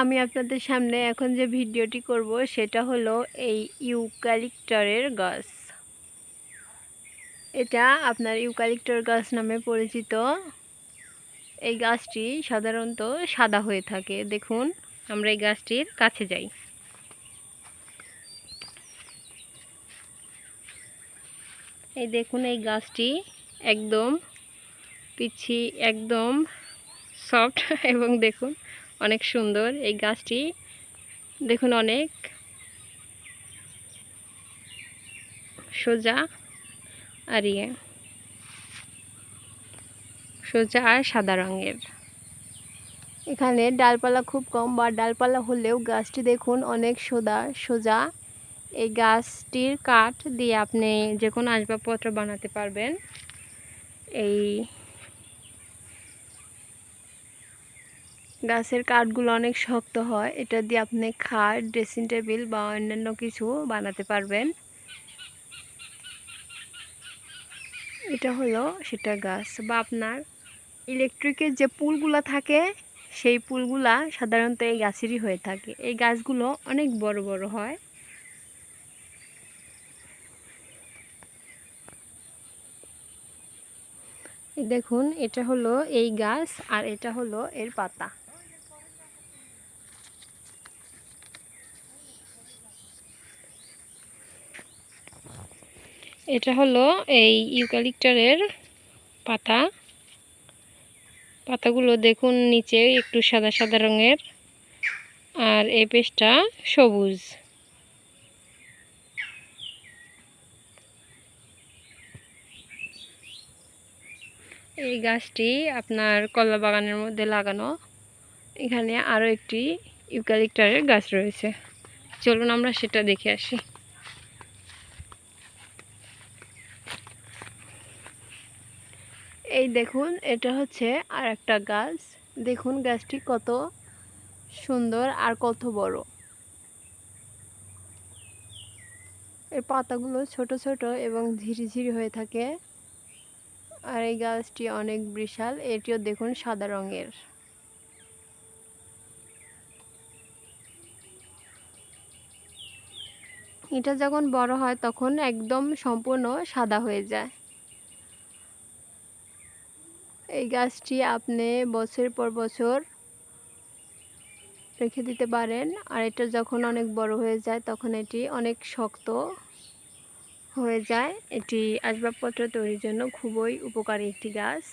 আমি আপনাদের সামনে এখন যে ভিডিওটি করব সেটা হলো এই ইউক্যালিপটাসের গাছ। এটা আপনার ইউক্যালিপটাস গাছ নামে পরিচিত। এই গাছটি সাধারণত সাদা হয়ে থাকে। দেখুন, আমরা এই গাছটির কাছে যাই। এই দেখুন, এই গাছটি একদম পিচ্ছি, একদম সফট এবং দেখুন অনেক সুন্দর। এই গাছটি দেখুন অনেক সোজা আর সোজা আর সাদা রঙের। এখানে ডালপালা খুব কম, বা ডালপালা হলেও গাছটি দেখুন অনেক সোজা। এই গাছটির কাঠ দিয়ে আপনি যে কোনো আসবাবপত্র বানাতে পারবেন। এই গাছের কাঠগুলো অনেক শক্ত হয়। এটা দিয়ে আপনি খাট, ড্রেসিং টেবিল বা অন্যান্য কিছু বানাতে পারবেন। এটা হলো সেটা গাছ। বা আপনার ইলেকট্রিকের যে পুলগুলো থাকে, সেই পুলগুলা সাধারণত এই গাছেরই হয়ে থাকে। এই গাছগুলো অনেক বড় বড় হয়। দেখুন, এটা হলো এই গাছ আর এটা হলো এর পাতা। এটা হলো এই ইউক্যালিপটাসের পাতা। পাতাগুলো দেখুন নিচে একটু সাদা সাদা রঙের, আর এই পেশটা সবুজ। এই গাছটি আপনার কলা বাগানের মধ্যে লাগানো। এখানে আরও একটি ইউক্যালিপটাসের গাছ রয়েছে। চলুন আমরা সেটা দেখে আসি। এই দেখুন, এটা হচ্ছে আর একটা গাছ। দেখুন গাছটি কত সুন্দর আর কত বড়। এর পাতাগুলো ছোট ছোট এবং ঝিরিঝিরি হয়ে থাকে। আর এই গাছটি অনেক বিশাল। এটিও দেখুন সাদা রঙের। এটা যখন বড় হয় তখন একদম সম্পূর্ণ সাদা হয়ে যায়। এই গাছটি আপনি বছর পর বছর রেখে দিতে পারেন। আর এটা যখন অনেক বড় হয়ে যায় তখন এটি অনেক শক্ত হয়ে যায়। এটি আসবাবপত্র তৈরির জন্য খুবই উপকারী একটি গাছ।